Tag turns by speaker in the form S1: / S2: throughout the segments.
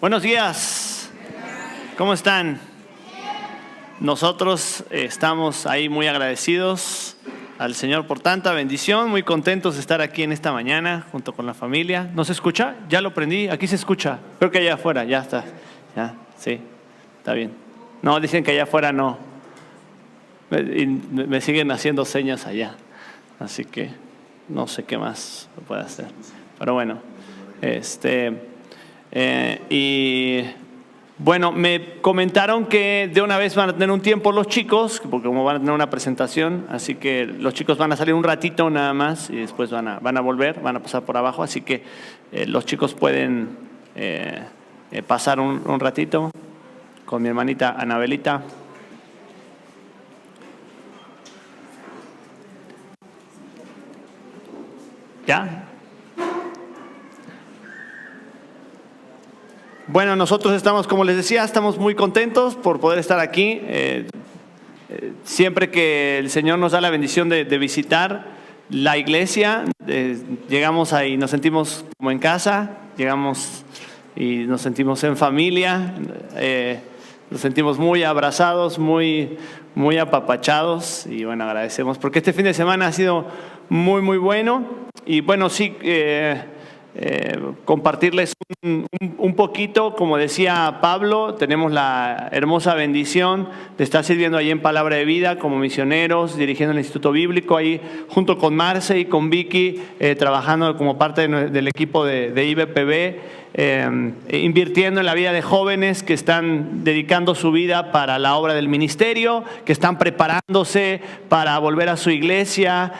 S1: Buenos días. ¿Cómo están? Nosotros estamos ahí muy agradecidos al Señor por tanta bendición, muy contentos de estar aquí en esta mañana junto con la familia. ¿No se escucha? Ya lo prendí, aquí se escucha. Creo que allá afuera, ya está. Ya, sí, está bien. No, dicen que allá afuera no. Me siguen haciendo señas allá. Así que no sé qué más puede hacer. Pero bueno, y bueno, me comentaron que de una vez van a tener un tiempo los chicos, porque como van a tener una presentación, así que los chicos van a salir un ratito nada más y después van a volver, van a pasar por abajo, así que los chicos pueden pasar un ratito con mi hermanita Anabelita. ¿Ya? Bueno, nosotros estamos, como les decía, estamos muy contentos por poder estar aquí. Siempre que el Señor nos da la bendición de visitar la iglesia, llegamos ahí, nos sentimos como en casa, llegamos y nos sentimos en familia, nos sentimos muy abrazados, muy apapachados y bueno, agradecemos porque este fin de semana ha sido muy bueno y bueno, sí, compartirles un poquito, como decía Pablo, tenemos la hermosa bendición de estar sirviendo ahí en Palabra de Vida como misioneros, dirigiendo el Instituto Bíblico ahí junto con Marce y con Vicky, trabajando como parte del equipo de IBPB, invirtiendo en la vida de jóvenes que están dedicando su vida para la obra del ministerio, que están preparándose para volver a su iglesia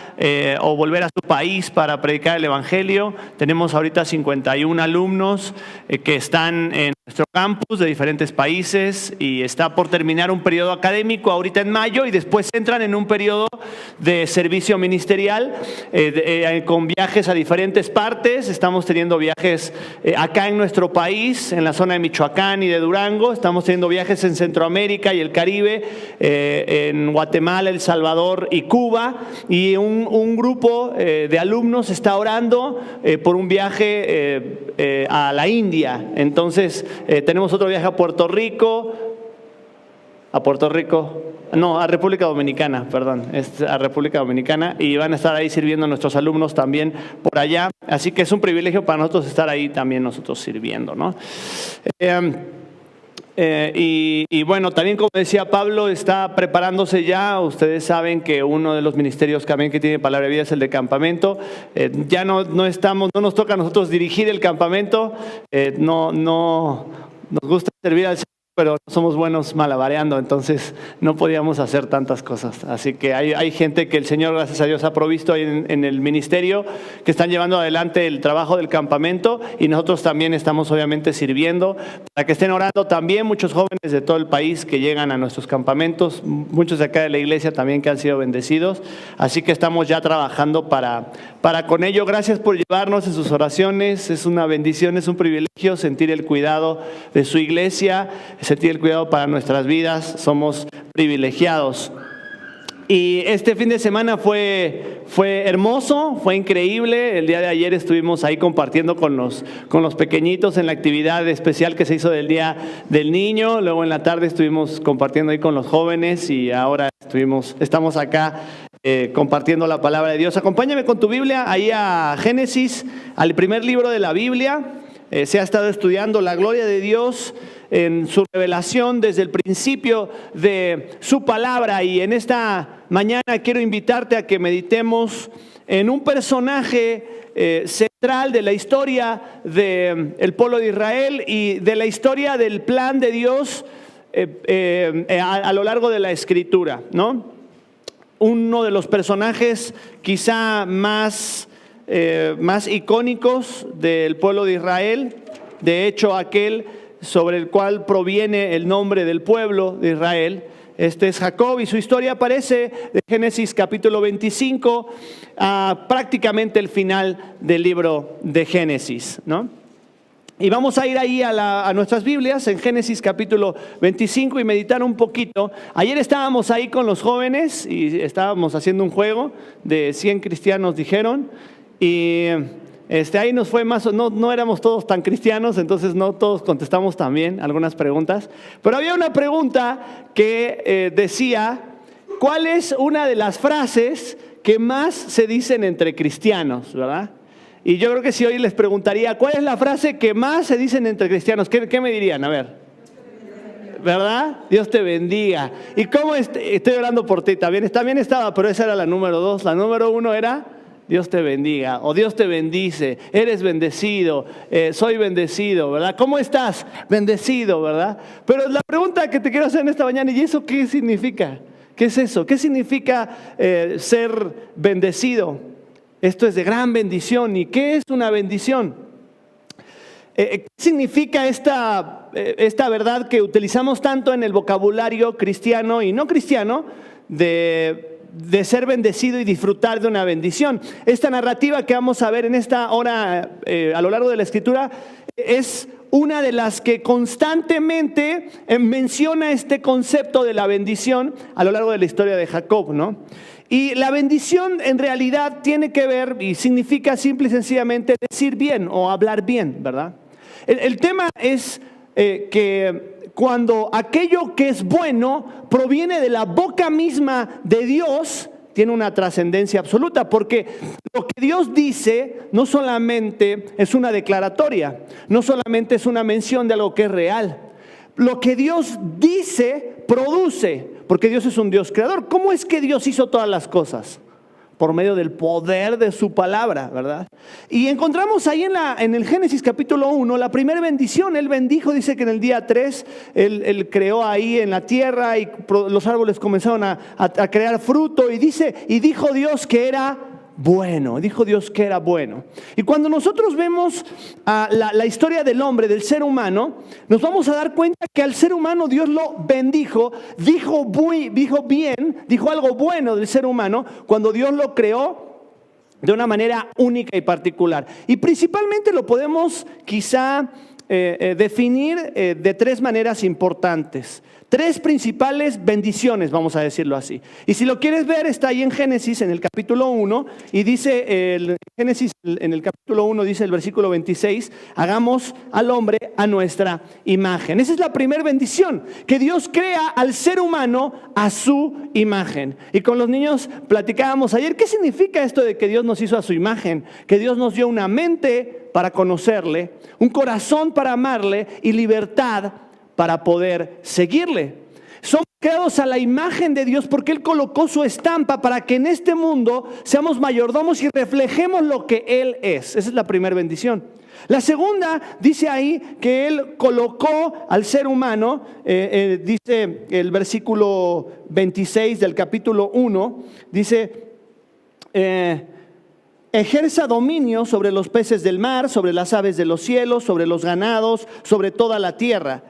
S1: o volver a su país para predicar el Evangelio. Tenemos ahorita 51 alumnos que están en nuestro campus de diferentes países y está por terminar un periodo académico ahorita en mayo y después entran en un periodo de servicio ministerial con viajes a diferentes partes. Estamos teniendo viajes acá en nuestro país, en la zona de Michoacán y de Durango. Estamos teniendo viajes en Centroamérica y el Caribe, en Guatemala, El Salvador y Cuba. Y un grupo de alumnos está orando por un viaje a la India. Entonces, tenemos otro viaje a República Dominicana, a República Dominicana, y van a estar ahí sirviendo nuestros alumnos también por allá, así que es un privilegio para nosotros estar ahí también nosotros sirviendo, ¿no? Y bueno, también como decía Pablo, está preparándose ya. Ustedes saben que uno de los ministerios también que tiene Palabra de Vida es el de campamento. Ya no nos toca a nosotros dirigir el campamento, no nos gusta servir al Señor, pero no somos buenos malabareando, entonces no podíamos hacer tantas cosas. Así que hay gente que el Señor, gracias a Dios, ha provisto ahí en el ministerio, que están llevando adelante el trabajo del campamento, y nosotros también estamos obviamente sirviendo, para que estén orando también muchos jóvenes de todo el país que llegan a nuestros campamentos, muchos de acá de la iglesia también que han sido bendecidos, así que estamos ya trabajando para con ello. Gracias por llevarnos en sus oraciones, es una bendición, es un privilegio sentir el cuidado de su iglesia, sentir el cuidado para nuestras vidas, somos privilegiados. Y este fin de semana fue hermoso, fue increíble. El día de ayer estuvimos ahí compartiendo con los pequeñitos en la actividad especial que se hizo del Día del Niño. Luego en la tarde estuvimos compartiendo ahí con los jóvenes y ahora estamos acá compartiendo la palabra de Dios. Acompáñame con tu Biblia ahí a Génesis, al primer libro de la Biblia. Se ha estado estudiando la gloria de Dios en su revelación desde el principio de su palabra, y en esta mañana quiero invitarte a que meditemos en un personaje central de la historia del pueblo de Israel y de la historia del plan de Dios a lo largo de la Escritura, ¿no? Uno de los personajes quizá más icónicos del pueblo de Israel, de hecho aquel sobre el cual proviene el nombre del pueblo de Israel. Este es Jacob, y su historia aparece de Génesis capítulo 25 a prácticamente el final del libro de Génesis, ¿no? Y vamos a ir ahí a nuestras Biblias en Génesis capítulo 25 y meditar un poquito. Ayer estábamos ahí con los jóvenes y estábamos haciendo un juego de 100 cristianos dijeron, y Ahí nos fue más, no éramos todos tan cristianos, entonces no todos contestamos también algunas preguntas. Pero había una pregunta que decía, ¿cuál es una de las frases que más se dicen entre cristianos, verdad? Y yo creo que si hoy les preguntaría, ¿cuál es la frase que más se dicen entre cristianos? ¿Qué me dirían? A ver. ¿Verdad? Dios te bendiga. ¿Y cómo estoy orando por ti? También estaba, pero esa era la número 2. La número 1 era Dios te bendiga, o Dios te bendice, eres bendecido, soy bendecido, ¿verdad? ¿Cómo estás? Bendecido, ¿verdad? Pero la pregunta que te quiero hacer en esta mañana, ¿y eso qué significa? ¿Qué es eso? ¿Qué significa ser bendecido? Esto es de gran bendición. ¿Y qué es una bendición? ¿Qué significa esta verdad que utilizamos tanto en el vocabulario cristiano y no cristiano de ser bendecido y disfrutar de una bendición? Esta narrativa que vamos a ver en esta hora a lo largo de la Escritura es una de las que constantemente menciona este concepto de la bendición a lo largo de la historia de Jacob, ¿no? Y la bendición en realidad tiene que ver y significa simple y sencillamente decir bien o hablar bien, ¿verdad? El tema es que cuando aquello que es bueno proviene de la boca misma de Dios, tiene una trascendencia absoluta, porque lo que Dios dice no solamente es una declaratoria, no solamente es una mención de algo que es real. Lo que Dios dice produce, porque Dios es un Dios creador. ¿Cómo es que Dios hizo todas las cosas? Por medio del poder de su palabra, ¿verdad? Y encontramos ahí en el Génesis capítulo 1, la primera bendición. Él bendijo, dice que en el día 3, él creó ahí en la tierra y los árboles comenzaron a crear fruto. Y dijo Dios que era bueno, dijo Dios que era bueno. Y cuando nosotros vemos la historia del hombre, del ser humano, nos vamos a dar cuenta que al ser humano Dios lo bendijo, dijo bien, dijo algo bueno del ser humano cuando Dios lo creó de una manera única y particular. Y principalmente lo podemos quizá definir de 3 maneras importantes. 3 principales bendiciones, vamos a decirlo así. Y si lo quieres ver, está ahí en Génesis, en el capítulo 1, y dice, Génesis en el capítulo 1, dice el versículo 26, hagamos al hombre a nuestra imagen. Esa es la primera bendición, que Dios crea al ser humano a su imagen. Y con los niños platicábamos ayer, ¿qué significa esto de que Dios nos hizo a su imagen? Que Dios nos dio una mente para conocerle, un corazón para amarle y libertad para poder seguirle. Somos creados a la imagen de Dios porque Él colocó su estampa para que en este mundo seamos mayordomos y reflejemos lo que Él es. Esa es la primera bendición. La segunda dice ahí que Él colocó al ser humano, dice el versículo 26 del capítulo 1, dice, ejerza dominio sobre los peces del mar, sobre las aves de los cielos, sobre los ganados, sobre toda la tierra.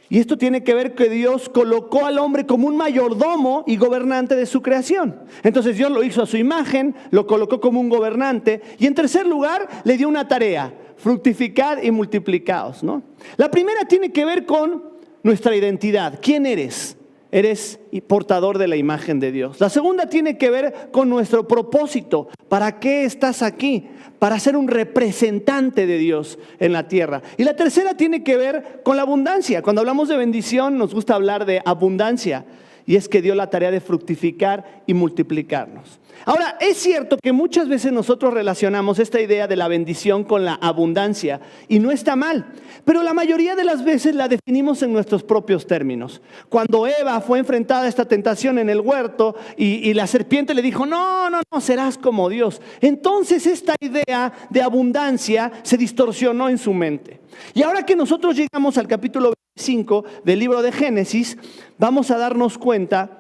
S1: Y esto tiene que ver que Dios colocó al hombre como un mayordomo y gobernante de su creación. Entonces Dios lo hizo a su imagen, lo colocó como un gobernante. Y en tercer lugar, le dio una tarea: fructificar y multiplicaos, ¿no? La primera tiene que ver con nuestra identidad. ¿Quién eres? Eres portador de la imagen de Dios. La segunda tiene que ver con nuestro propósito. ¿Para qué estás aquí? Para ser un representante de Dios en la tierra. Y la tercera tiene que ver con la abundancia. Cuando hablamos de bendición nos gusta hablar de abundancia. Y es que dio la tarea de fructificar y multiplicarnos. Ahora, es cierto que muchas veces nosotros relacionamos esta idea de la bendición con la abundancia, y no está mal, pero la mayoría de las veces la definimos en nuestros propios términos. Cuando Eva fue enfrentada a esta tentación en el huerto y la serpiente le dijo, no, serás como Dios. Entonces esta idea de abundancia se distorsionó en su mente. Y ahora que nosotros llegamos al capítulo 25 del libro de Génesis, vamos a darnos cuenta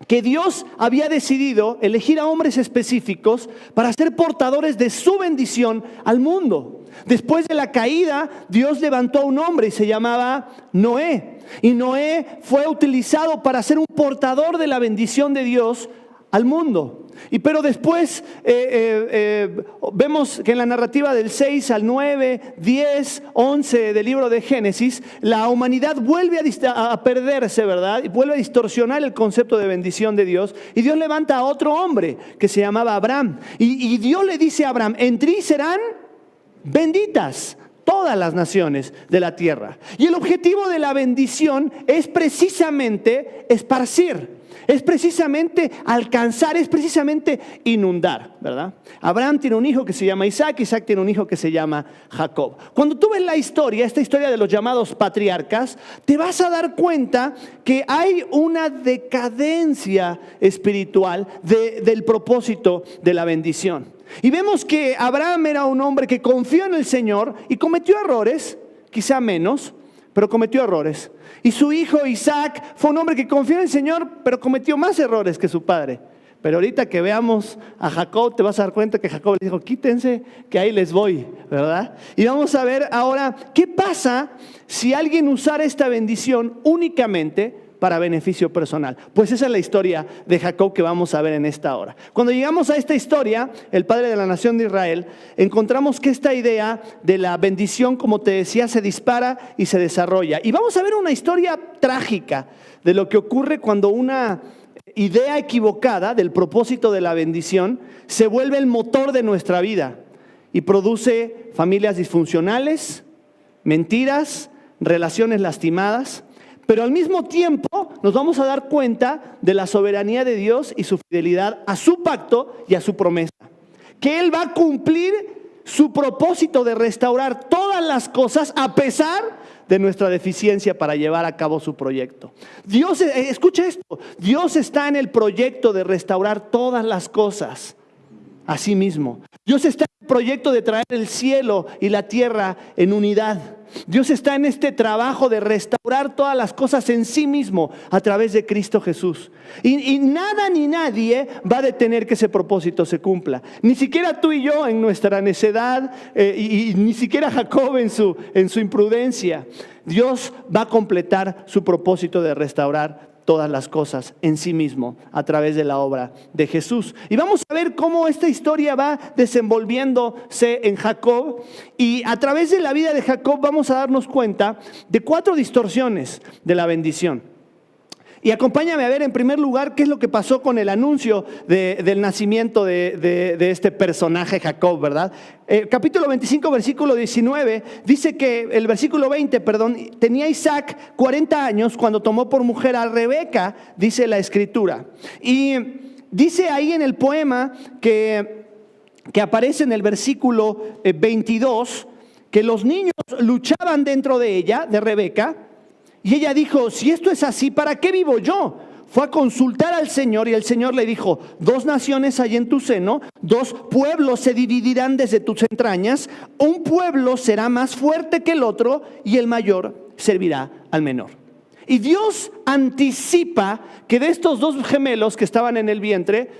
S1: que Dios había decidido elegir a hombres específicos para ser portadores de su bendición al mundo. Después de la caída, Dios levantó a un hombre y se llamaba Noé. Y Noé fue utilizado para ser un portador de la bendición de Dios al mundo. Pero después vemos que en la narrativa del 6 al 9, 10, 11 del libro de Génesis, la humanidad vuelve a perderse, ¿verdad? Y vuelve a distorsionar el concepto de bendición de Dios. Y Dios levanta a otro hombre que se llamaba Abraham. Y Dios le dice a Abraham, en ti serán benditas todas las naciones de la tierra. Y el objetivo de la bendición es precisamente esparcir, es precisamente alcanzar, es precisamente inundar, ¿verdad? Abraham tiene un hijo que se llama Isaac, Isaac tiene un hijo que se llama Jacob. Cuando tú ves la historia, esta historia de los llamados patriarcas, te vas a dar cuenta que hay una decadencia espiritual del propósito de la bendición. Y vemos que Abraham era un hombre que confió en el Señor y cometió errores, quizá menos, pero cometió errores. Y su hijo Isaac fue un hombre que confió en el Señor, pero cometió más errores que su padre. Pero ahorita que veamos a Jacob, te vas a dar cuenta que Jacob le dijo, quítense que ahí les voy, ¿verdad? Y vamos a ver ahora, ¿qué pasa si alguien usara esta bendición únicamente para beneficio personal? Pues esa es la historia de Jacob que vamos a ver en esta hora. Cuando llegamos a esta historia, el padre de la nación de Israel, encontramos que esta idea de la bendición, como te decía, se dispara y se desarrolla. Y vamos a ver una historia trágica de lo que ocurre cuando una idea equivocada del propósito de la bendición se vuelve el motor de nuestra vida y produce familias disfuncionales, mentiras, relaciones lastimadas. Pero al mismo tiempo nos vamos a dar cuenta de la soberanía de Dios y su fidelidad a su pacto y a su promesa. Que Él va a cumplir su propósito de restaurar todas las cosas a pesar de nuestra deficiencia para llevar a cabo su proyecto. Dios, escucha esto, Dios está en el proyecto de restaurar todas las cosas a sí mismo. Dios está en el proyecto de traer el cielo y la tierra en unidad. Dios está en este trabajo de restaurar todas las cosas en sí mismo a través de Cristo Jesús. Y nada ni nadie va a detener que ese propósito se cumpla. Ni siquiera tú y yo en nuestra necedad y ni siquiera Jacob en su imprudencia. Dios va a completar su propósito de restaurar todas las cosas en sí mismo a través de la obra de Jesús. Y vamos a ver cómo esta historia va desenvolviéndose en Jacob, y a través de la vida de Jacob vamos a darnos cuenta de 4 distorsiones de la bendición. Y acompáñame a ver en primer lugar qué es lo que pasó con el anuncio del nacimiento de este personaje Jacob, ¿verdad? Capítulo 25, versículo 19, dice que el versículo 20, tenía Isaac 40 años cuando tomó por mujer a Rebeca, dice la escritura. Y dice ahí en el poema que aparece en el versículo 22, que los niños luchaban dentro de ella, de Rebeca. Y ella dijo, si esto es así, ¿para qué vivo yo? Fue a consultar al Señor y el Señor le dijo, 2 naciones hay en tu seno, 2 pueblos se dividirán desde tus entrañas, un pueblo será más fuerte que el otro y el mayor servirá al menor. Y Dios anticipa que de estos 2 gemelos que estaban en el vientre,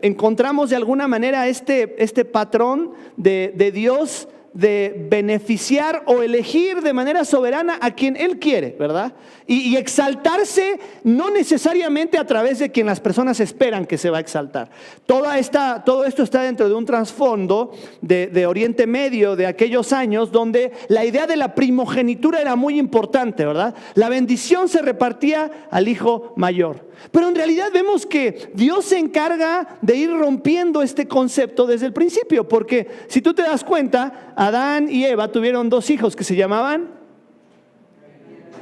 S1: encontramos de alguna manera este patrón de Dios de beneficiar o elegir de manera soberana a quien Él quiere, ¿verdad? Y exaltarse no necesariamente a través de quien las personas esperan que se va a exaltar. Todo esto está dentro de un trasfondo de Oriente Medio, de aquellos años donde la idea de la primogenitura era muy importante, ¿verdad? La bendición se repartía al hijo mayor. Pero en realidad vemos que Dios se encarga de ir rompiendo este concepto desde el principio, porque si tú te das cuenta, Adán y Eva tuvieron 2 hijos que se llamaban.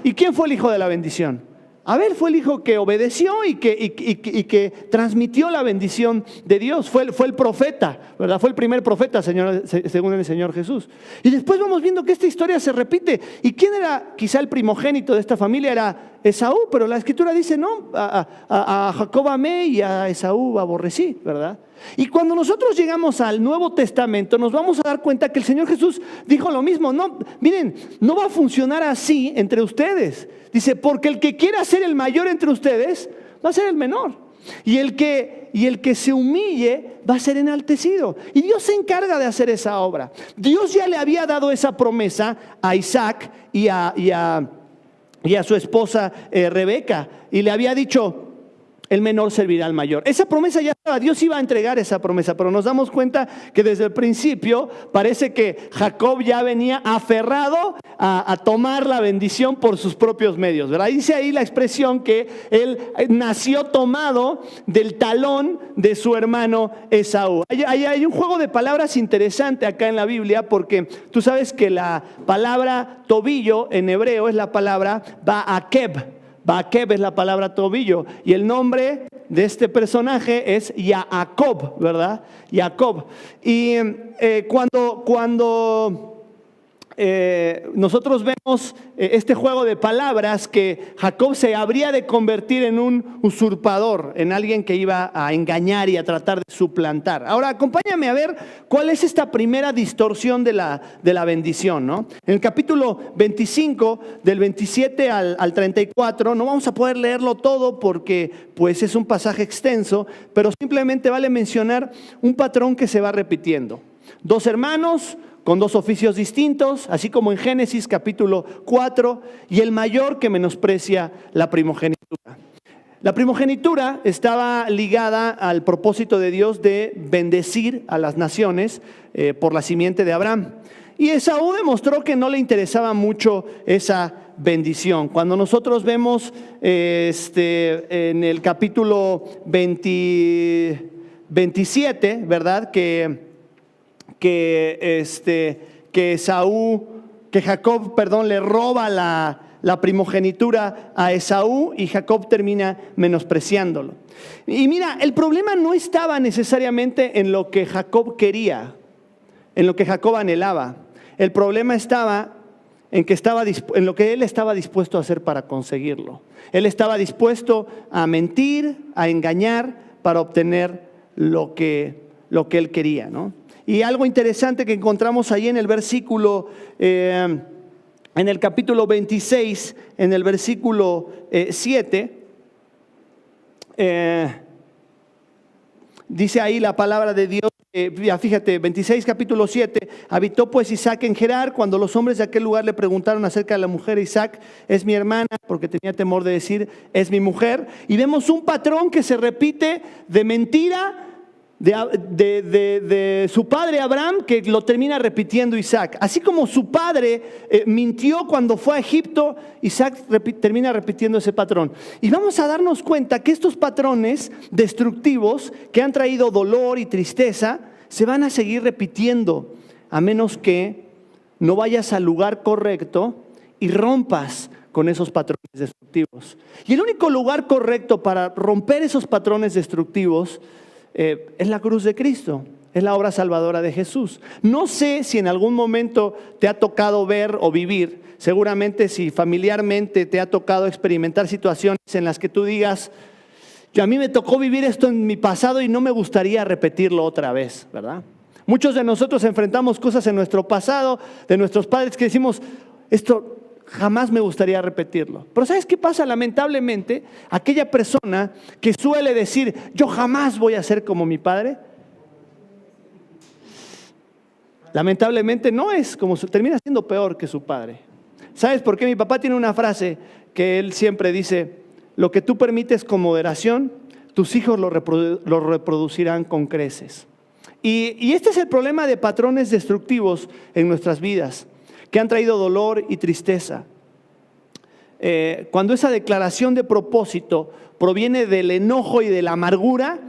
S1: ¿Y quién fue el hijo de la bendición? Abel fue el hijo que obedeció y que transmitió la bendición de Dios. Fue el profeta, ¿verdad? Fue el primer profeta, según el Señor Jesús. Y después vamos viendo que esta historia se repite. ¿Y quién era quizá el primogénito de esta familia? Era Esaú, pero la Escritura dice, no, a Jacob amé y a Esaú aborrecí, ¿verdad? Y cuando nosotros llegamos al Nuevo Testamento, nos vamos a dar cuenta que el Señor Jesús dijo lo mismo. No, miren, no va a funcionar así entre ustedes. Dice, porque el que quiera ser el mayor entre ustedes, va a ser el menor. Y el que se humille va a ser enaltecido. Y Dios se encarga de hacer esa obra. Dios ya le había dado esa promesa a Isaac y a su esposa Rebeca. Y le había dicho, el menor servirá al mayor. Esa promesa ya estaba, Dios iba a entregar esa promesa, pero nos damos cuenta que desde el principio parece que Jacob ya venía aferrado a tomar la bendición por sus propios medios, ¿verdad? Dice ahí la expresión que él nació tomado del talón de su hermano Esaú. Hay un juego de palabras interesante acá en la Biblia, porque tú sabes que la palabra tobillo en hebreo es la palabra ba'akeb. Ba'akeb es la palabra tobillo, y el nombre de este personaje es Jacob, ¿verdad? Jacob. Y cuando nosotros vemos este juego de palabras, que Jacob se habría de convertir en un usurpador, en alguien que iba a engañar y a tratar de suplantar. Ahora, acompáñame a ver cuál es esta primera distorsión de la bendición, ¿no? En el capítulo 25, del 27 al 34, no vamos a poder leerlo todo porque pues es un pasaje extenso, pero simplemente vale mencionar un patrón que se va repitiendo. Dos hermanos con dos oficios distintos, así como en Génesis capítulo 4, y el mayor que menosprecia la primogenitura. La primogenitura estaba ligada al propósito de Dios de bendecir a las naciones por la simiente de Abraham. Y Esaú demostró que no le interesaba mucho esa bendición. Cuando nosotros vemos en el capítulo 27, ¿verdad? Que Jacob, le roba la primogenitura a Esaú, y Jacob termina menospreciándolo. Y mira, el problema no estaba necesariamente en lo que Jacob quería, en lo que Jacob anhelaba. El problema estaba en lo que él estaba dispuesto a hacer para conseguirlo. Él estaba dispuesto a mentir, a engañar, para obtener lo que él quería, ¿no? Y algo interesante que encontramos ahí en el versículo, en el capítulo 26, en el versículo 7, dice ahí la palabra de Dios. Fíjate, 26 capítulo 7, habitó pues Isaac en Gerar. Cuando los hombres de aquel lugar le preguntaron acerca de la mujer, Isaac: es mi hermana, porque tenía temor de decir es mi mujer. Y vemos un patrón que se repite de mentira de su padre Abraham, que lo termina repitiendo Isaac. Así como su padre mintió cuando fue a Egipto, Isaac termina repitiendo ese patrón. Y vamos a darnos cuenta que estos patrones destructivos que han traído dolor y tristeza se van a seguir repitiendo, a menos que no vayas al lugar correcto y rompas con esos patrones destructivos. Y el único lugar correcto para romper esos patrones destructivos es la cruz de Cristo, es la obra salvadora de Jesús. No sé si en algún momento te ha tocado ver o vivir, seguramente si familiarmente te ha tocado experimentar situaciones en las que tú digas: a mí me tocó vivir esto en mi pasado y no me gustaría repetirlo otra vez, ¿verdad? Muchos de nosotros enfrentamos cosas en nuestro pasado, de nuestros padres, que decimos: esto jamás me gustaría repetirlo. Pero ¿sabes qué pasa? Lamentablemente, aquella persona que suele decir: yo jamás voy a ser como mi padre, lamentablemente no es como termina siendo peor que su padre. ¿Sabes por qué? Mi papá tiene una frase que él siempre dice: lo que tú permites con moderación, tus hijos lo reproducirán con creces. Y este es el problema de patrones destructivos en nuestras vidas, que han traído dolor y tristeza. Cuando esa declaración de propósito proviene del enojo y de la amargura,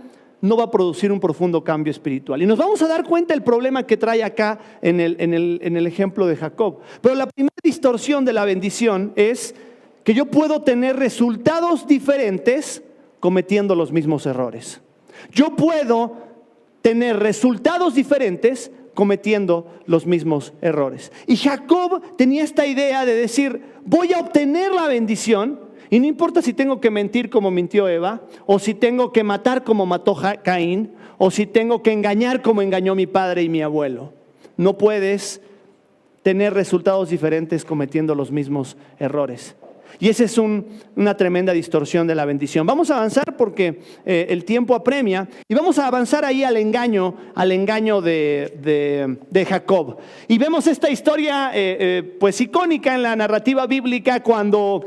S1: no va a producir un profundo cambio espiritual. Y nos vamos a dar cuenta del problema que trae acá en el ejemplo de Jacob. Pero la primera distorsión de la bendición es que yo puedo tener resultados diferentes cometiendo los mismos errores. Yo puedo tener resultados diferentes cometiendo los mismos errores. Y Jacob tenía esta idea de decir: voy a obtener la bendición, y no importa si tengo que mentir como mintió Eva, o si tengo que matar como mató Caín, o si tengo que engañar como engañó mi padre y mi abuelo. No puedes tener resultados diferentes cometiendo los mismos errores. Y esa es una tremenda distorsión de la bendición. Vamos a avanzar porque el tiempo apremia, y vamos a avanzar ahí al engaño de Jacob. Y vemos esta historia pues icónica en la narrativa bíblica, cuando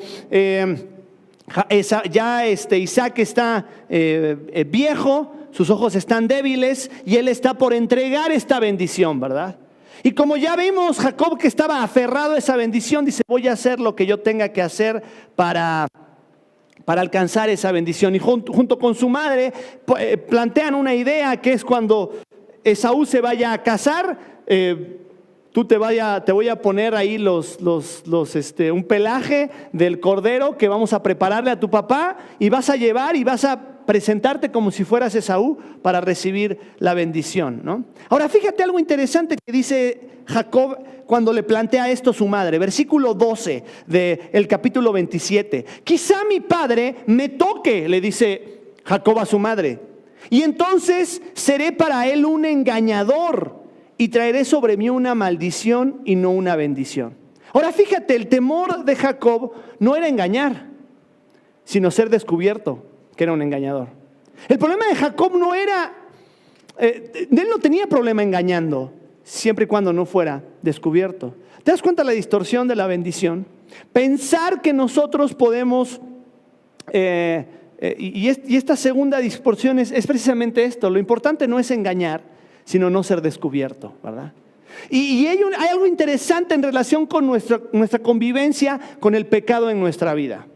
S1: Isaac está viejo, sus ojos están débiles y él está por entregar esta bendición, ¿verdad? Y como ya vimos, Jacob, que estaba aferrado a esa bendición, dice: voy a hacer lo que yo tenga que hacer para alcanzar esa bendición. Y junto con su madre plantean una idea, que es cuando Esaú se vaya a casar, te voy a poner ahí un pelaje del cordero que vamos a prepararle a tu papá, y vas a llevar y vas a presentarte como si fueras Esaú para recibir la bendición, ¿no? Ahora, fíjate algo interesante que dice Jacob cuando le plantea esto a su madre. Versículo 12 del capítulo 27. Quizá mi padre me toque, le dice Jacob a su madre, y entonces seré para él un engañador y traeré sobre mí una maldición y no una bendición. Ahora, fíjate, el temor de Jacob no era engañar, sino ser descubierto que era un engañador. El problema de Jacob no era, él no tenía problema engañando, siempre y cuando no fuera descubierto. ¿Te das cuenta la distorsión de la bendición? Pensar que nosotros podemos, y esta segunda distorsión es precisamente esto: lo importante no es engañar, sino no ser descubierto, ¿verdad? Y hay algo interesante en relación con nuestra convivencia con el pecado en nuestra vida.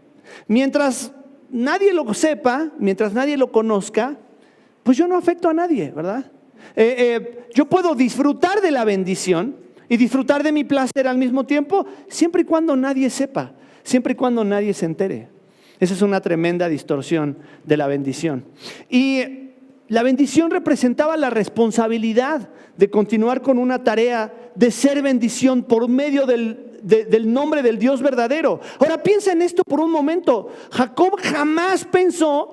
S1: Mientras nadie lo sepa, mientras nadie lo conozca, pues yo no afecto a nadie, ¿verdad? Yo puedo disfrutar de la bendición y disfrutar de mi placer al mismo tiempo, siempre y cuando nadie sepa, siempre y cuando nadie se entere. Esa es una tremenda distorsión de la bendición. Y la bendición representaba la responsabilidad de continuar con una tarea de ser bendición por medio del nombre del Dios verdadero. Ahora piensa en esto por un momento. Jacob jamás pensó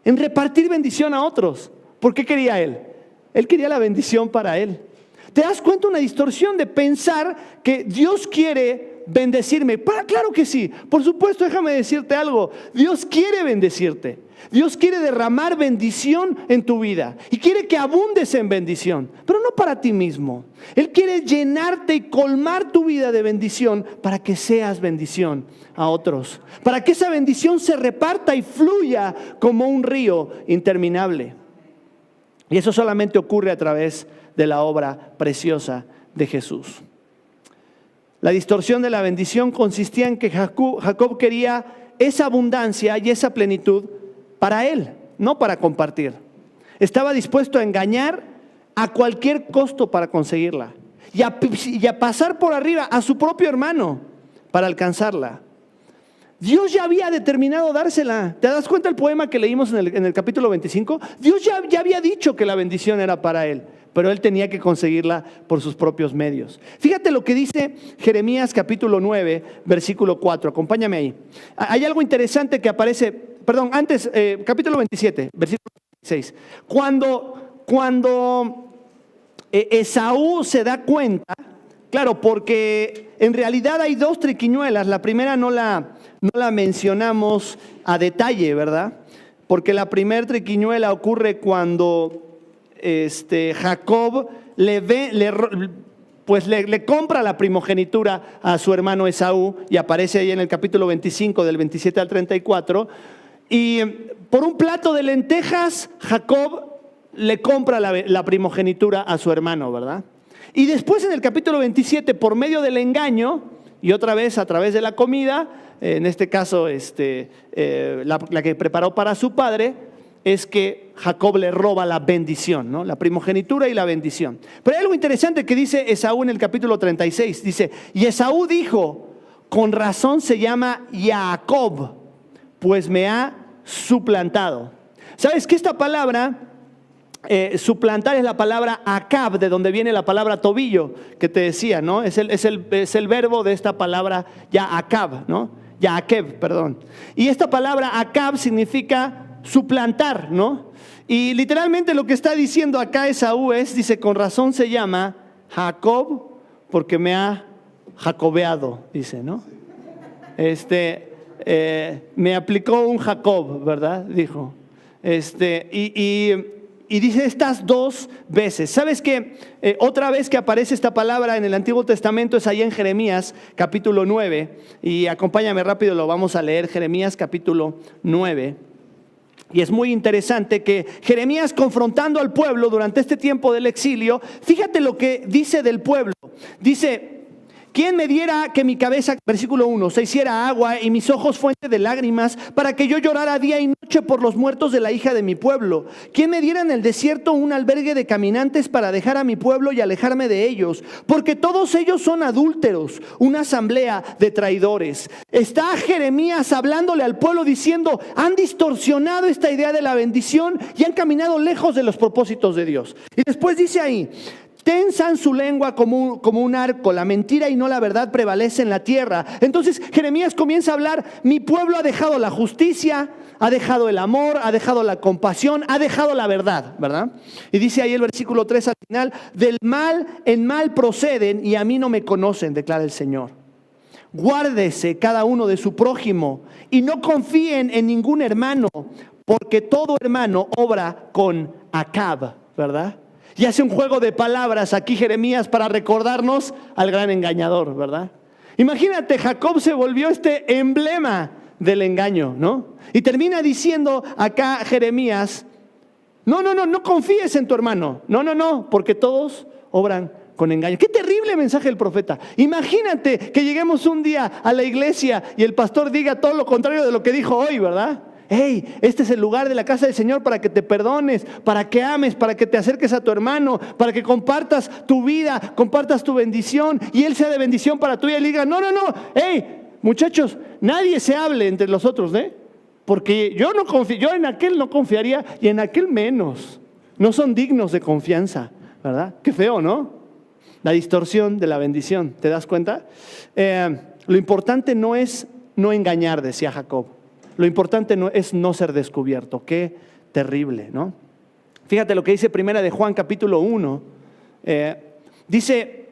S1: en repartir bendición a otros. ¿Por qué quería él? Él quería la bendición para él. ¿Te das cuenta? Una distorsión de pensar que Dios quiere bendecirme. Claro que sí, por supuesto. Déjame decirte algo: Dios quiere bendecirte. Dios quiere derramar bendición en tu vida y quiere que abundes en bendición, pero no para ti mismo. Él quiere llenarte y colmar tu vida de bendición para que seas bendición a otros, para que esa bendición se reparta y fluya como un río interminable. Y eso solamente ocurre a través de la obra preciosa de Jesús. La distorsión de la bendición consistía en que Jacob quería esa abundancia y esa plenitud para él, no para compartir. Estaba dispuesto a engañar a cualquier costo para conseguirla y a pasar por arriba a su propio hermano para alcanzarla. Dios ya había determinado dársela. ¿Te das cuenta el poema que leímos en el capítulo 25? Dios ya había dicho que la bendición era para él, pero él tenía que conseguirla por sus propios medios. Fíjate lo que dice Jeremías capítulo 9, versículo 4. Acompáñame ahí. Hay algo interesante que aparece, capítulo 27, versículo 16. Cuando Esaú se da cuenta, claro, porque en realidad hay dos triquiñuelas. La primera no la mencionamos a detalle, ¿verdad? Porque la primera triquiñuela ocurre cuando Jacob le compra la primogenitura a su hermano Esaú, y aparece ahí en el capítulo 25 del 27 al 34, y por un plato de lentejas Jacob le compra la primogenitura a su hermano, ¿verdad? Y después en el capítulo 27, por medio del engaño y otra vez a través de la comida, en este caso la que preparó para su padre, es que Jacob le roba la bendición, ¿no? La primogenitura y la bendición. Pero hay algo interesante que dice Esaú en el capítulo 36. Dice: y Esaú dijo: con razón se llama Jacob, pues me ha suplantado. ¿Sabes que esta palabra, suplantar, es la palabra Acab, de donde viene la palabra tobillo que te decía, ¿no? Es el verbo de esta palabra Acab, ¿no? Jacob, perdón. Y esta palabra Acab significa suplantar, ¿no? Y literalmente lo que está diciendo acá Esaú dice: con razón se llama Jacob porque me ha jacobeado, dice, ¿no? Me aplicó un Jacob, ¿verdad? Dijo. Y Y dice estas dos veces. ¿Sabes qué? Otra vez que aparece esta palabra en el Antiguo Testamento es ahí en Jeremías capítulo 9. Y acompáñame rápido, lo vamos a leer. Jeremías capítulo 9. Y es muy interesante que Jeremías, confrontando al pueblo durante este tiempo del exilio, fíjate lo que dice del pueblo. Dice: ¿quién me diera que mi cabeza, versículo 1, se hiciera agua y mis ojos fuente de lágrimas, para que yo llorara día y noche por los muertos de la hija de mi pueblo? ¿Quién me diera en el desierto un albergue de caminantes para dejar a mi pueblo y alejarme de ellos? Porque todos ellos son adúlteros, una asamblea de traidores. Está Jeremías hablándole al pueblo diciendo: han distorsionado esta idea de la bendición y han caminado lejos de los propósitos de Dios. Y después dice ahí: tensan su lengua como un arco, la mentira y no la verdad prevalece en la tierra. Entonces Jeremías comienza a hablar: mi pueblo ha dejado la justicia, ha dejado el amor, ha dejado la compasión, ha dejado la verdad, ¿verdad? Y dice ahí el versículo 3 al final: del mal en mal proceden y a mí no me conocen, declara el Señor. Guárdese cada uno de su prójimo y no confíen en ningún hermano, porque todo hermano obra con Acab, ¿verdad? Y hace un juego de palabras aquí Jeremías para recordarnos al gran engañador, ¿verdad? Imagínate, Jacob se volvió este emblema del engaño, ¿no? Y termina diciendo acá Jeremías: no confíes en tu hermano. No, porque todos obran con engaño. Qué terrible mensaje del profeta. Imagínate que lleguemos un día a la iglesia y el pastor diga todo lo contrario de lo que dijo hoy, ¿verdad? Hey, este es el lugar de la casa del Señor para que te perdones, para que ames, para que te acerques a tu hermano, para que compartas tu vida, compartas tu bendición y Él sea de bendición para tu vida. Y le diga: no, hey, muchachos, nadie se hable entre los otros, porque yo no confío, yo en aquel no confiaría y en aquel menos. No son dignos de confianza, ¿verdad? Qué feo, ¿no? La distorsión de la bendición, ¿te das cuenta? Lo importante no es no engañar, decía Jacob. Lo importante no es no ser descubierto. Qué terrible, ¿no? Fíjate lo que dice Primera de Juan capítulo 1. Dice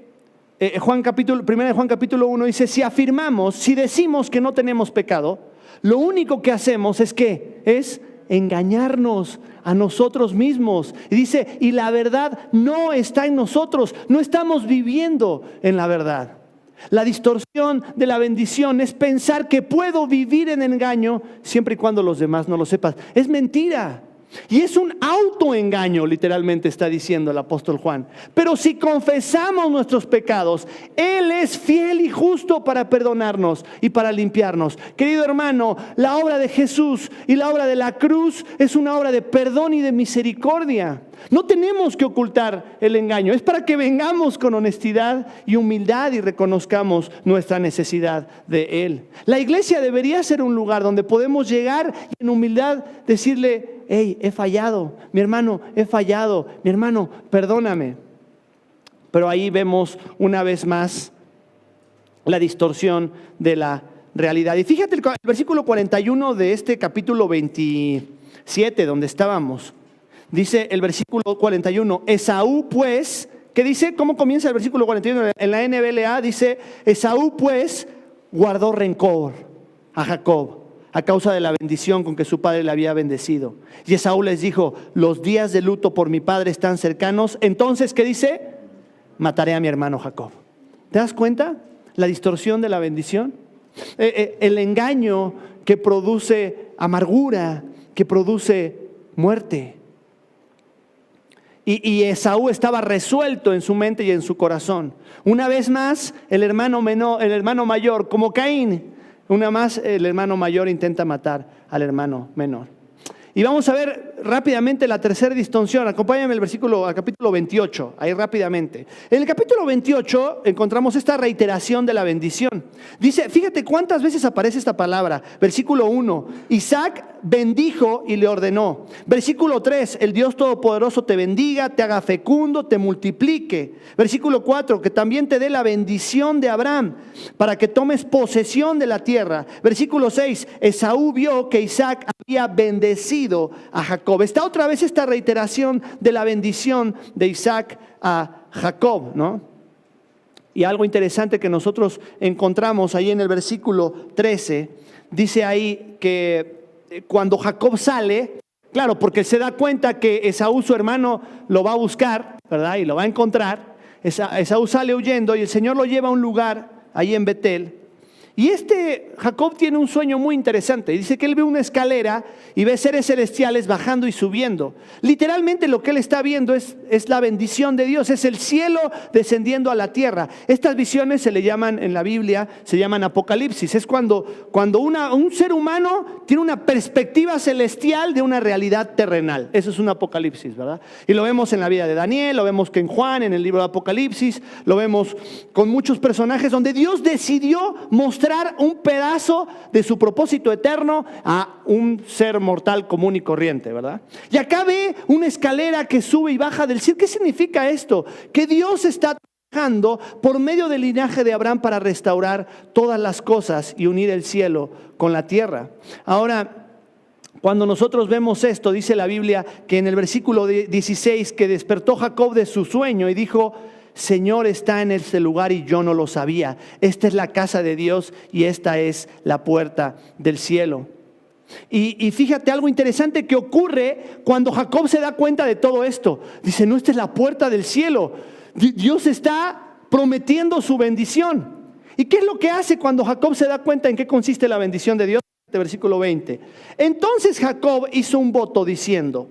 S1: Primera de Juan capítulo 1 dice: si afirmamos, si decimos que no tenemos pecado, lo único que hacemos es ¿qué? Es engañarnos a nosotros mismos. Y dice: y la verdad no está en nosotros, no estamos viviendo en la verdad. La distorsión de la bendición es pensar que puedo vivir en engaño siempre y cuando los demás no lo sepan. Es mentira. Y es un autoengaño, literalmente está diciendo el apóstol Juan. Pero si confesamos nuestros pecados, Él es fiel y justo para perdonarnos y para limpiarnos. Querido hermano, la obra de Jesús y la obra de la cruz es una obra de perdón y de misericordia. No tenemos que ocultar el engaño. Es para que vengamos con honestidad y humildad y reconozcamos nuestra necesidad de Él. La iglesia debería ser un lugar donde podemos llegar y en humildad decirle: hey, he fallado, mi hermano, he fallado, mi hermano, perdóname. Pero ahí vemos una vez más la distorsión de la realidad. Y fíjate el versículo 41 de este capítulo 27, donde estábamos. Dice el versículo 41, Esaú pues, ¿qué dice? ¿Cómo comienza el versículo 41? En la NBLA dice: Esaú pues guardó rencor a Jacob a causa de la bendición con que su padre le había bendecido. Y Esaú les dijo: los días de luto por mi padre están cercanos. Entonces, ¿qué dice? Mataré a mi hermano Jacob. ¿Te das cuenta? La distorsión de la bendición. El engaño que produce amargura, que produce muerte. Y Esaú estaba resuelto en su mente y en su corazón. Una vez más, el hermano mayor, como Caín, una más el hermano mayor intenta matar al hermano menor. Y vamos a ver rápidamente la tercera distorsión. Acompáñame al capítulo 28, ahí rápidamente. En el capítulo 28 encontramos esta reiteración de la bendición. Dice, fíjate cuántas veces aparece esta palabra. Versículo 1, Isaac bendijo y le ordenó. Versículo 3, el Dios Todopoderoso te bendiga, te haga fecundo, te multiplique. Versículo 4, que también te dé la bendición de Abraham para que tomes posesión de la tierra. Versículo 6, Esaú vio que Isaac había bendecido a Jacob. Está otra vez esta reiteración de la bendición de Isaac a Jacob, ¿no? Y algo interesante que nosotros encontramos ahí en el versículo 13, dice ahí que cuando Jacob sale, Claro, porque se da cuenta que Esaú, su hermano, lo va a buscar, ¿verdad? Y lo va a encontrar. Esaú sale huyendo y el Señor lo lleva a un lugar ahí en Betel. Y Jacob tiene un sueño muy interesante. Dice que él ve una escalera y ve seres celestiales bajando y subiendo. Literalmente lo que él está viendo es la bendición de Dios, es el cielo descendiendo a la tierra. Estas visiones se le llaman en la Biblia, se llaman apocalipsis. Es cuando un ser humano tiene una perspectiva celestial de una realidad terrenal. Eso es un apocalipsis, ¿verdad? Y lo vemos en la vida de Daniel, lo vemos que en Juan, en el libro de Apocalipsis, lo vemos con muchos personajes donde Dios decidió mostrar un pedazo de su propósito eterno a un ser mortal común y corriente, ¿verdad? Y acá ve una escalera que sube y baja del cielo. ¿Qué significa esto? Que Dios está trabajando por medio del linaje de Abraham para restaurar todas las cosas y unir el cielo con la tierra. Ahora, cuando nosotros vemos esto, dice la Biblia que en el versículo 16 que despertó Jacob de su sueño y dijo: Señor está en este lugar y yo no lo sabía. Esta es la casa de Dios y esta es la puerta del cielo. Y fíjate algo interesante que ocurre cuando Jacob se da cuenta de todo esto. Dice: no, esta es la puerta del cielo. Dios está prometiendo su bendición. ¿Y qué es lo que hace cuando Jacob se da cuenta en qué consiste la bendición de Dios? Versículo 20. Entonces Jacob hizo un voto diciendo: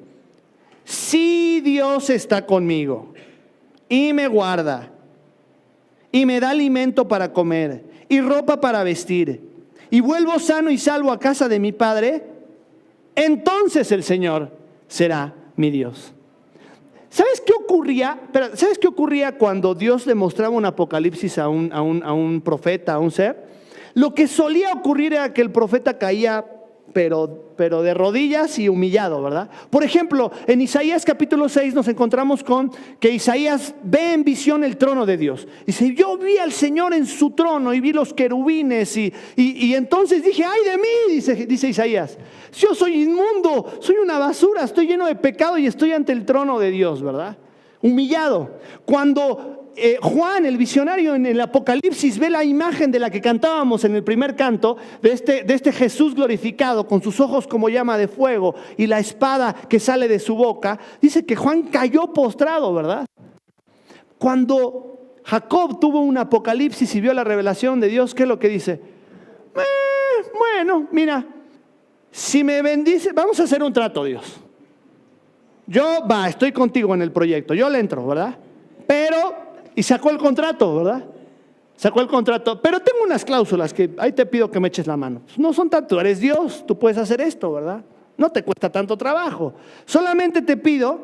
S1: si Dios está conmigo y me guarda, y me da alimento para comer, y ropa para vestir, y vuelvo sano y salvo a casa de mi padre, entonces el Señor será mi Dios. ¿Sabes qué ocurría cuando Dios le mostraba un apocalipsis a un profeta, a un ser? Lo que solía ocurrir era que el profeta caía pero de rodillas y humillado, ¿verdad? Por ejemplo, en Isaías capítulo 6 nos encontramos con que Isaías ve en visión el trono de Dios. Dice: yo vi al Señor en su trono y vi los querubines y entonces dije: ¡ay de mí! Dice Isaías. Yo soy inmundo, soy una basura, estoy lleno de pecado y estoy ante el trono de Dios, ¿verdad? Humillado. Cuando Juan, el visionario, en el Apocalipsis ve la imagen de la que cantábamos en el primer canto, de este Jesús glorificado con sus ojos como llama de fuego y la espada que sale de su boca, dice que Juan cayó postrado, ¿verdad? Cuando Jacob tuvo un apocalipsis y vio la revelación de Dios, ¿qué es lo que dice? Bueno, mira, si me bendice, vamos a hacer un trato, Dios. Estoy contigo en el proyecto, yo le entro, ¿verdad? Y sacó el contrato, ¿verdad? Sacó el contrato, pero tengo unas cláusulas que ahí te pido que me eches la mano. No son tanto, eres Dios, tú puedes hacer esto, ¿verdad? No te cuesta tanto trabajo. Solamente te pido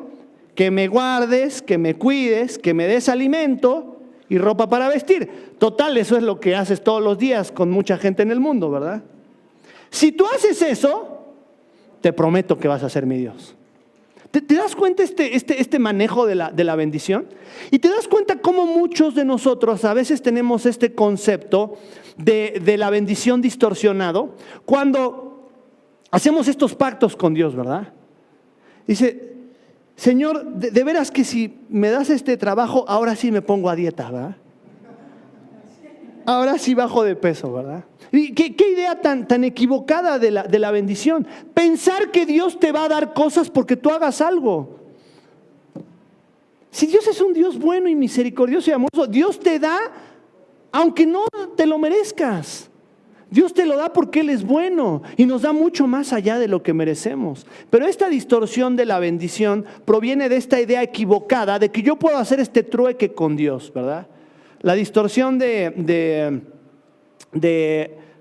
S1: que me guardes, que me cuides, que me des alimento y ropa para vestir. Total, eso es lo que haces todos los días con mucha gente en el mundo, ¿verdad? Si tú haces eso, te prometo que vas a ser mi Dios. ¿Te das cuenta este manejo de la bendición? Y te das cuenta cómo muchos de nosotros a veces tenemos este concepto de la bendición distorsionado cuando hacemos estos pactos con Dios, ¿verdad? Dice: Señor, de veras que si me das este trabajo, ahora sí me pongo a dieta, ¿verdad? Ahora sí bajo de peso, ¿verdad? ¿Y qué idea tan equivocada de la bendición? Pensar que Dios te va a dar cosas porque tú hagas algo. Si Dios es un Dios bueno y misericordioso y amoroso, Dios te da aunque no te lo merezcas. Dios te lo da porque Él es bueno y nos da mucho más allá de lo que merecemos. Pero esta distorsión de la bendición proviene de esta idea equivocada de que yo puedo hacer este trueque con Dios, ¿verdad? La distorsión de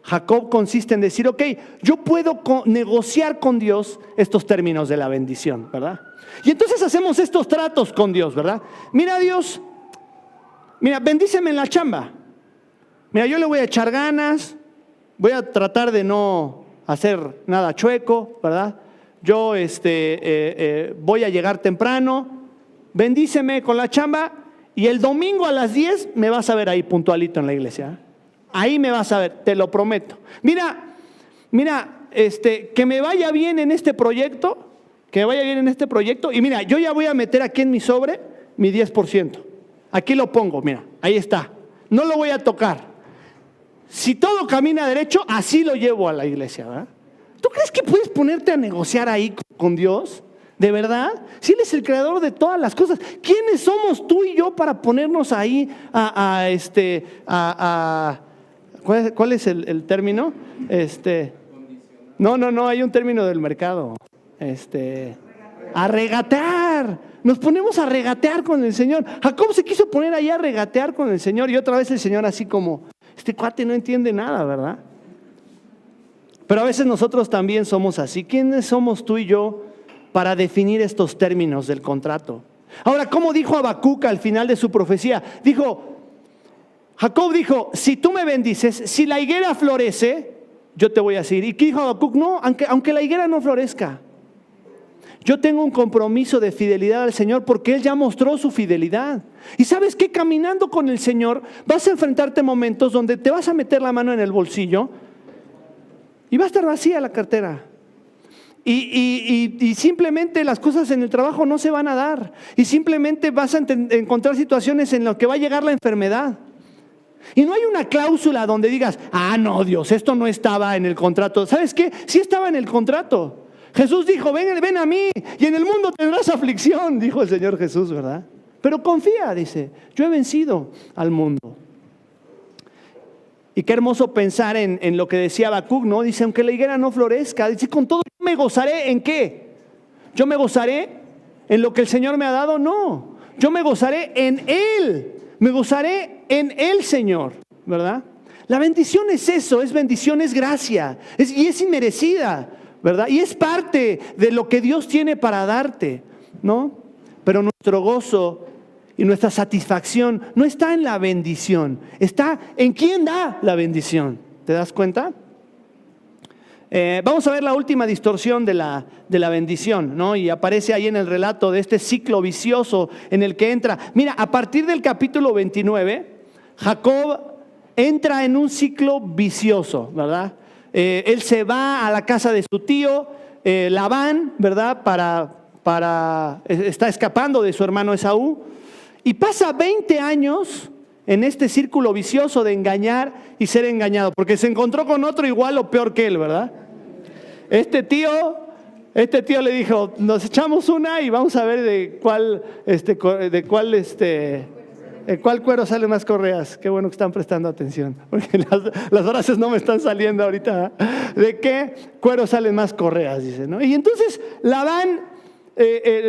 S1: Jacob consiste en decir: ok, yo puedo negociar con Dios estos términos de la bendición, ¿verdad? Y entonces hacemos estos tratos con Dios, ¿verdad? Mira, Dios, bendíceme en la chamba. Mira, yo le voy a echar ganas, voy a tratar de no hacer nada chueco, ¿verdad? Yo voy a llegar temprano, bendíceme con la chamba y el domingo a las 10 me vas a ver ahí puntualito en la iglesia. Ahí me vas a ver, te lo prometo. Mira, que me vaya bien en este proyecto, y mira, yo ya voy a meter aquí en mi sobre mi 10%. Aquí lo pongo, mira, ahí está. No lo voy a tocar. Si todo camina derecho, así lo llevo a la iglesia, ¿verdad? ¿Tú crees que puedes ponerte a negociar ahí con Dios? ¿De verdad? Si Él es el creador de todas las cosas, ¿quiénes somos tú y yo para ponernos ahí ¿cuál es el término? No, hay un término del mercado. A regatear. Nos ponemos a regatear con el Señor. Jacob se quiso poner ahí a regatear con el Señor y otra vez el Señor así como, este cuate no entiende nada, ¿verdad? Pero a veces nosotros también somos así. ¿Quiénes somos tú y yo para definir estos términos del contrato? Ahora, ¿cómo dijo Habacuc al final de su profecía? Jacob dijo, si tú me bendices, si la higuera florece, yo te voy a seguir. ¿Y qué dijo Habacuc? No, aunque la higuera no florezca, yo tengo un compromiso de fidelidad al Señor porque Él ya mostró su fidelidad. Y ¿sabes qué? Caminando con el Señor vas a enfrentarte momentos donde te vas a meter la mano en el bolsillo y va a estar vacía la cartera. Y simplemente las cosas en el trabajo no se van a dar. Y simplemente vas a encontrar situaciones en las que va a llegar la enfermedad. Y no hay una cláusula donde digas, no Dios, esto no estaba en el contrato. ¿Sabes qué? Sí estaba en el contrato. Jesús dijo, ven a mí y en el mundo tendrás aflicción, dijo el Señor Jesús, ¿verdad? Pero confía, dice, yo he vencido al mundo. Y qué hermoso pensar en lo que decía Habacuc, ¿no? Dice, aunque la higuera no florezca, dice, con todo yo me gozaré, ¿en qué? ¿Yo me gozaré en lo que el Señor me ha dado? No, yo me gozaré en Él, me gozaré en el Señor, ¿verdad? La bendición es eso, es bendición, es gracia, y es inmerecida, ¿verdad? Y es parte de lo que Dios tiene para darte, ¿no? Pero nuestro gozo y nuestra satisfacción no está en la bendición, está en quién da la bendición. ¿Te das cuenta? Vamos a ver la última distorsión de la bendición, ¿no? Y aparece ahí en el relato de este ciclo vicioso en el que entra. Mira, a partir del capítulo 29, Jacob entra en un ciclo vicioso, ¿verdad? Él se va a la casa de su tío Labán, ¿verdad? Está escapando de su hermano Esaú y pasa 20 años en este círculo vicioso de engañar y ser engañado, porque se encontró con otro igual o peor que él, ¿verdad? Este tío le dijo, nos echamos una y vamos a ver de cuál cuero sale más correas. Qué bueno que están prestando atención, porque las frases no me están saliendo ahorita. ¿De qué cuero salen más correas? Dice, ¿no? Y entonces Labán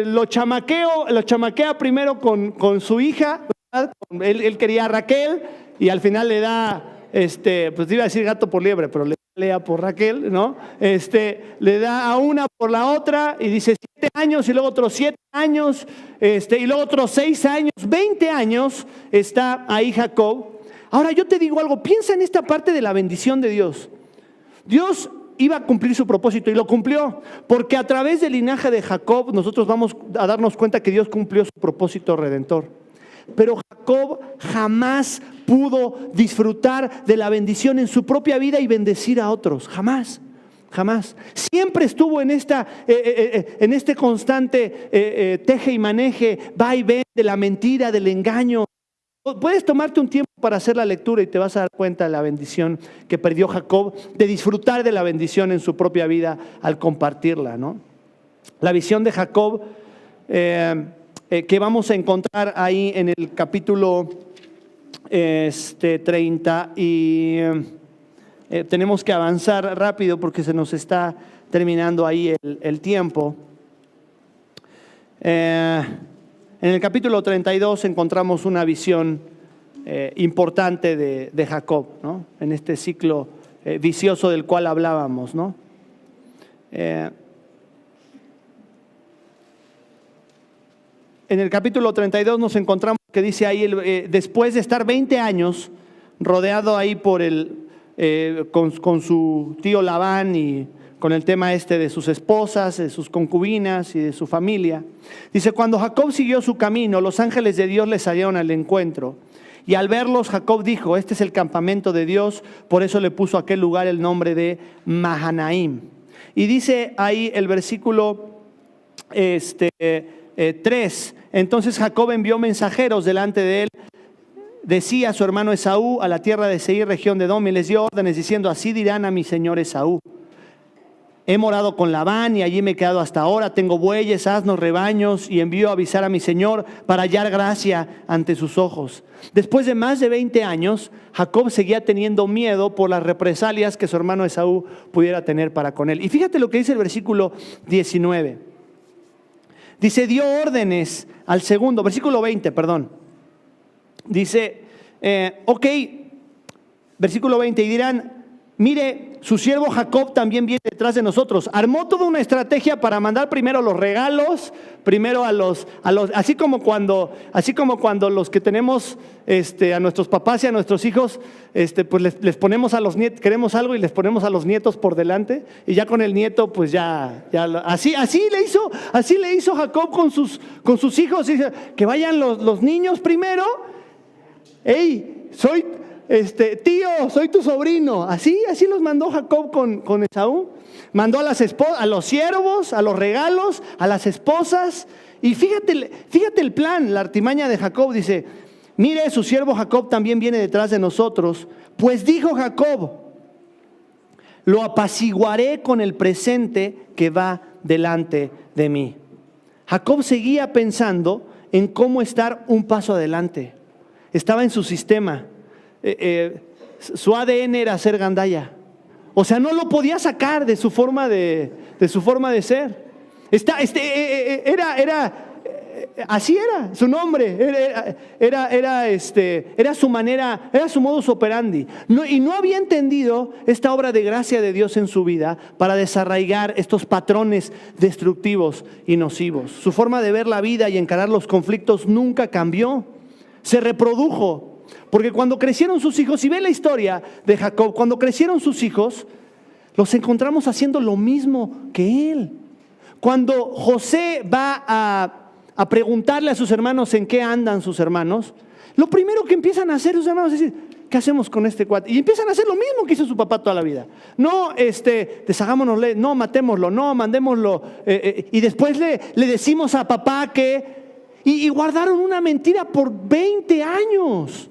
S1: lo chamaquea primero con su hija, ¿verdad? Él quería a Raquel y al final le da, pues iba a decir gato por liebre, pero le da por Raquel, ¿no? Le da a una por la otra y dice 7 años y luego otros 7 años, y luego otros 6 años, 20 años está ahí Jacob. Ahora yo te digo algo, piensa en esta parte de la bendición de Dios. Dios iba a cumplir su propósito y lo cumplió, porque a través del linaje de Jacob nosotros vamos a darnos cuenta que Dios cumplió su propósito redentor. Pero Jacob jamás pudo disfrutar de la bendición en su propia vida y bendecir a otros, jamás. Siempre estuvo en este constante teje y maneje, va y ven de la mentira, del engaño. Puedes tomarte un tiempo para hacer la lectura y te vas a dar cuenta de la bendición que perdió Jacob, de disfrutar de la bendición en su propia vida al compartirla, ¿no? La visión de Jacob que vamos a encontrar ahí en el capítulo 30 y tenemos que avanzar rápido porque se nos está terminando ahí el tiempo. En el capítulo 32 encontramos una visión importante de Jacob, ¿no? En este ciclo vicioso del cual hablábamos, ¿no? En el capítulo 32 nos encontramos que dice ahí, después de estar 20 años rodeado ahí por con su tío Labán y con el tema de sus esposas, de sus concubinas y de su familia. Dice, cuando Jacob siguió su camino, los ángeles de Dios le salieron al encuentro. Y al verlos, Jacob dijo, este es el campamento de Dios, por eso le puso a aquel lugar el nombre de Mahanaim. Y dice ahí el versículo 3, entonces Jacob envió mensajeros delante de él, decía a su hermano Esaú, a la tierra de Seir, región de Edom, y les dio órdenes diciendo, así dirán a mi señor Esaú. he morado con Labán y allí me he quedado hasta ahora. Tengo bueyes, asnos, rebaños y envío a avisar a mi señor para hallar gracia ante sus ojos. Después de más de 20 años, Jacob seguía teniendo miedo por las represalias que su hermano Esaú pudiera tener para con él. Y fíjate lo que dice el versículo 19. Dice, dio órdenes al segundo, versículo 20, perdón. Dice, versículo 20, y dirán, mire, su siervo Jacob también viene detrás de nosotros. Armó toda una estrategia para mandar primero los regalos, primero a los así como cuando los que tenemos a nuestros papás y a nuestros hijos, pues les ponemos a los nietos, queremos algo y les ponemos a los nietos por delante, y ya con el nieto, pues así le hizo Jacob con sus hijos. Dice, que vayan los niños primero. Hey, tío, soy tu sobrino. Así los mandó Jacob con Esaú. Mandó a los siervos, a los regalos, a las esposas. Y fíjate el plan, la artimaña de Jacob. Dice, mire, su siervo Jacob también viene detrás de nosotros. Pues dijo Jacob, lo apaciguaré con el presente que va delante de mí. Jacob seguía pensando en cómo estar un paso adelante. Estaba en su sistema. Su ADN era ser gandalla. O sea, no lo podía sacar de su forma de ser. Así era su nombre, era su manera, era su modus operandi. Y no había entendido esta obra de gracia de Dios en su vida para desarraigar estos patrones destructivos y nocivos. Su forma de ver la vida y encarar los conflictos nunca cambió. Se reprodujo. Porque cuando crecieron sus hijos, si ve la historia de Jacob, cuando crecieron sus hijos, los encontramos haciendo lo mismo que él. Cuando José va a preguntarle a sus hermanos en qué andan sus hermanos, lo primero que empiezan a hacer sus hermanos es decir, ¿qué hacemos con este cuate? Y empiezan a hacer lo mismo que hizo su papá toda la vida. No, deshagámonosle, no, matémoslo, no, mandémoslo. Y después le decimos a papá que... Y guardaron una mentira por 20 años.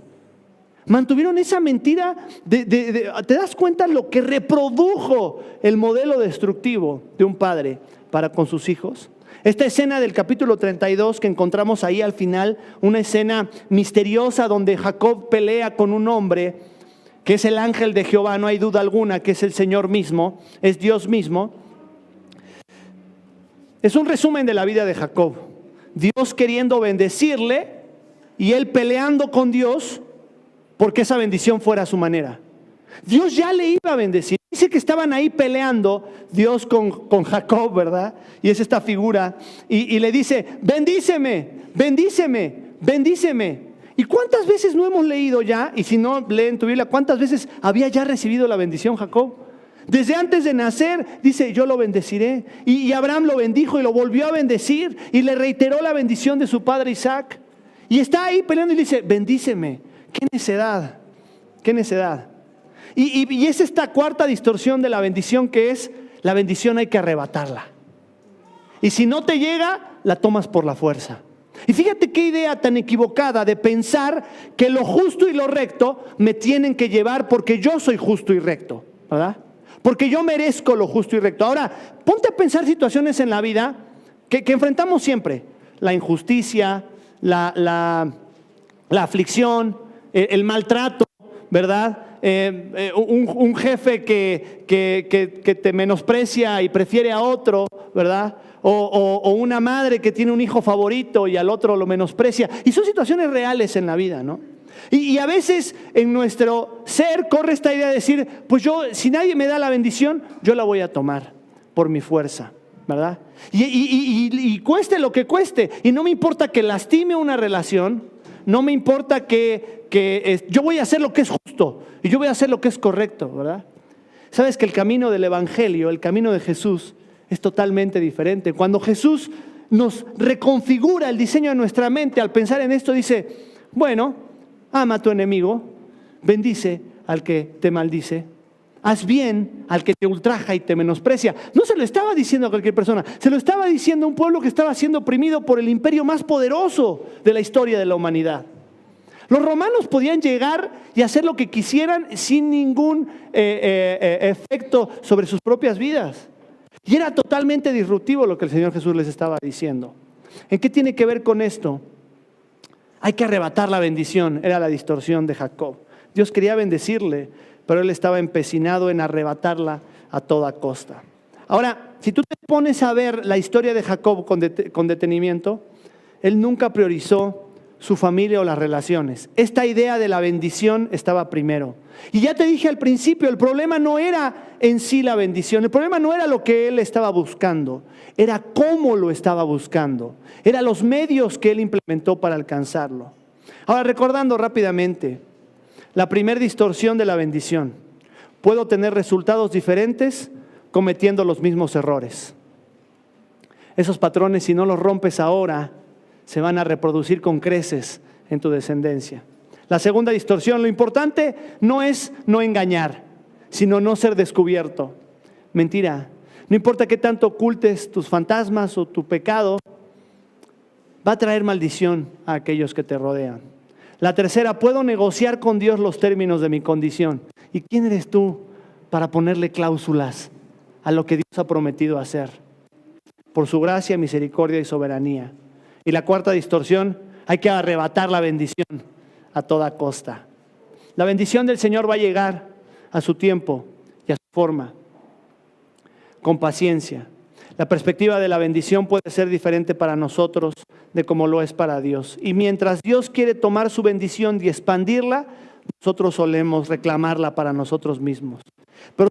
S1: Mantuvieron esa mentira. ¿Te das cuenta lo que reprodujo el modelo destructivo de un padre para con sus hijos? Esta escena del capítulo 32 que encontramos ahí al final, una escena misteriosa donde Jacob pelea con un hombre que es el ángel de Jehová, no hay duda alguna que es el Señor mismo, es Dios mismo. Es un resumen de la vida de Jacob. Dios queriendo bendecirle y él peleando con Dios porque esa bendición fuera a su manera. Dios ya le iba a bendecir. Dice que estaban ahí peleando Dios con Jacob, ¿verdad? Y es esta figura. Y le dice, bendíceme, bendíceme, bendíceme. ¿Y cuántas veces no hemos leído ya? Y si no leen tu Biblia, ¿cuántas veces había ya recibido la bendición Jacob? Desde antes de nacer, dice, yo lo bendeciré. Y Abraham lo bendijo y lo volvió a bendecir. Y le reiteró la bendición de su padre Isaac. Y está ahí peleando y le dice, bendíceme. ¡Qué necedad! ¡Qué necedad! Y es esta cuarta distorsión de la bendición, que es, la bendición hay que arrebatarla. Y si no te llega, la tomas por la fuerza. Y fíjate qué idea tan equivocada de pensar que lo justo y lo recto me tienen que llevar porque yo soy justo y recto, ¿verdad? Porque yo merezco lo justo y recto. Ahora, ponte a pensar situaciones en la vida que enfrentamos siempre. La injusticia, la aflicción, el maltrato, ¿verdad? Un jefe que te menosprecia y prefiere a otro, ¿verdad? O una madre que tiene un hijo favorito y al otro lo menosprecia. Y son situaciones reales en la vida, ¿no? Y a veces en nuestro ser corre esta idea de decir, pues yo, si nadie me da la bendición, yo la voy a tomar por mi fuerza, ¿verdad? Y cueste lo que cueste. Y no me importa que lastime una relación, no me importa que yo voy a hacer lo que es justo y yo voy a hacer lo que es correcto, ¿verdad? Sabes que el camino del Evangelio, el camino de Jesús es totalmente diferente. Cuando Jesús nos reconfigura el diseño de nuestra mente al pensar en esto, dice, bueno, ama a tu enemigo, bendice al que te maldice, haz bien al que te ultraja y te menosprecia. No se lo estaba diciendo a cualquier persona, se lo estaba diciendo a un pueblo que estaba siendo oprimido por el imperio más poderoso de la historia de la humanidad. Los romanos podían llegar y hacer lo que quisieran sin ningún efecto sobre sus propias vidas. Y era totalmente disruptivo lo que el Señor Jesús les estaba diciendo. ¿En qué tiene que ver con esto? Hay que arrebatar la bendición, era la distorsión de Jacob. Dios quería bendecirle, pero él estaba empecinado en arrebatarla a toda costa. Ahora, si tú te pones a ver la historia de Jacob con detenimiento, él nunca priorizó su familia o las relaciones. Esta idea de la bendición estaba primero. Y ya te dije al principio, el problema no era en sí la bendición, el problema no era lo que él estaba buscando, era cómo lo estaba buscando, eran los medios que él implementó para alcanzarlo. Ahora, recordando rápidamente, la primera distorsión de la bendición: puedo tener resultados diferentes cometiendo los mismos errores. Esos patrones, si no los rompes ahora, se van a reproducir con creces en tu descendencia. La segunda distorsión: lo importante no es no engañar, sino no ser descubierto. Mentira. No importa qué tanto ocultes tus fantasmas o tu pecado, va a traer maldición a aquellos que te rodean. La tercera: puedo negociar con Dios los términos de mi condición. ¿Y quién eres tú para ponerle cláusulas a lo que Dios ha prometido hacer? Por su gracia, misericordia y soberanía. Y la cuarta distorsión: hay que arrebatar la bendición a toda costa. La bendición del Señor va a llegar a su tiempo y a su forma, con paciencia. La perspectiva de la bendición puede ser diferente para nosotros de como lo es para Dios. Y mientras Dios quiere tomar su bendición y expandirla, nosotros solemos reclamarla para nosotros mismos. Pero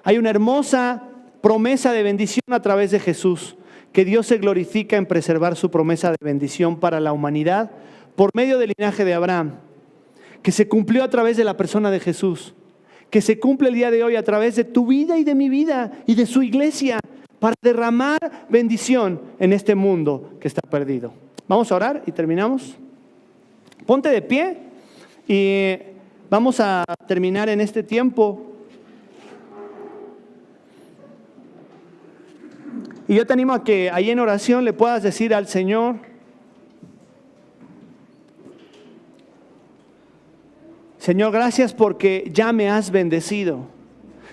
S1: hay una hermosa promesa de bendición a través de Jesús, que Dios se glorifica en preservar su promesa de bendición para la humanidad por medio del linaje de Abraham, que se cumplió a través de la persona de Jesús, que se cumple el día de hoy a través de tu vida y de mi vida y de su iglesia, para derramar bendición en este mundo que está perdido. Vamos a orar y terminamos. Ponte de pie y vamos a terminar en este tiempo. Y yo te animo a que ahí en oración le puedas decir al Señor: Señor, gracias porque ya me has bendecido.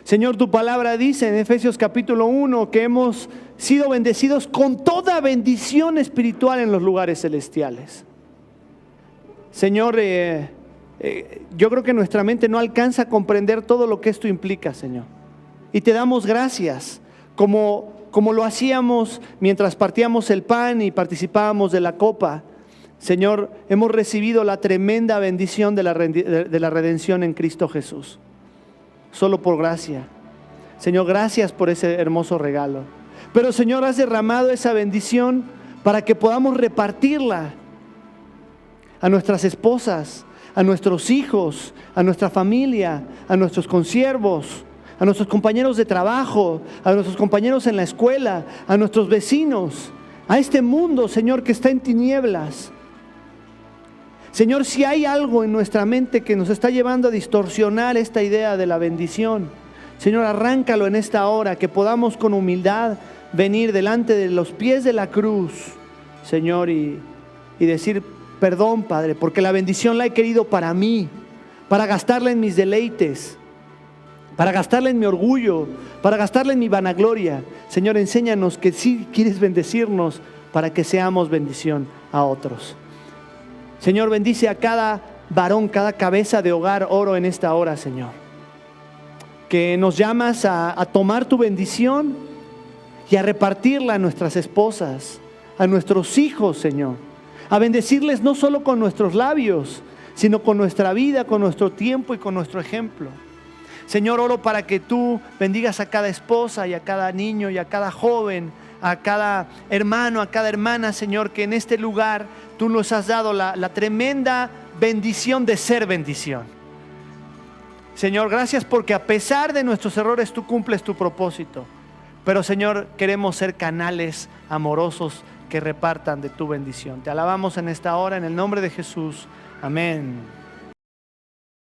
S1: Señor, tu palabra dice en Efesios capítulo 1 que hemos sido bendecidos con toda bendición espiritual en los lugares celestiales. Señor, yo creo que nuestra mente no alcanza a comprender todo lo que esto implica, Señor. Y te damos gracias, como lo hacíamos mientras partíamos el pan y participábamos de la copa. Señor, hemos recibido la tremenda bendición de la redención en Cristo Jesús. Solo por gracia. Señor, gracias por ese hermoso regalo. Pero Señor, has derramado esa bendición para que podamos repartirla a nuestras esposas, a nuestros hijos, a nuestra familia, a nuestros consiervos, a nuestros compañeros de trabajo, a nuestros compañeros en la escuela, a nuestros vecinos, a este mundo, Señor, que está en tinieblas. Señor, si hay algo en nuestra mente que nos está llevando a distorsionar esta idea de la bendición, Señor, arráncalo en esta hora, que podamos con humildad venir delante de los pies de la cruz, Señor, y decir: perdón, Padre, porque la bendición la he querido para mí, para gastarla en mis deleites, para gastarla en mi orgullo, para gastarla en mi vanagloria. Señor, enséñanos que sí quieres bendecirnos para que seamos bendición a otros. Señor, bendice a cada varón, cada cabeza de hogar, oro en esta hora, Señor. Que nos llamas a tomar tu bendición y a repartirla a nuestras esposas, a nuestros hijos, Señor. A bendecirles no solo con nuestros labios, sino con nuestra vida, con nuestro tiempo y con nuestro ejemplo. Señor, oro para que tú bendigas a cada esposa y a cada niño y a cada joven, a cada hermano, a cada hermana, Señor, que en este lugar tú nos has dado la tremenda bendición de ser bendición. Señor, gracias porque a pesar de nuestros errores tú cumples tu propósito. Pero Señor, queremos ser canales amorosos que repartan de tu bendición. Te alabamos en esta hora en el nombre de Jesús. Amén.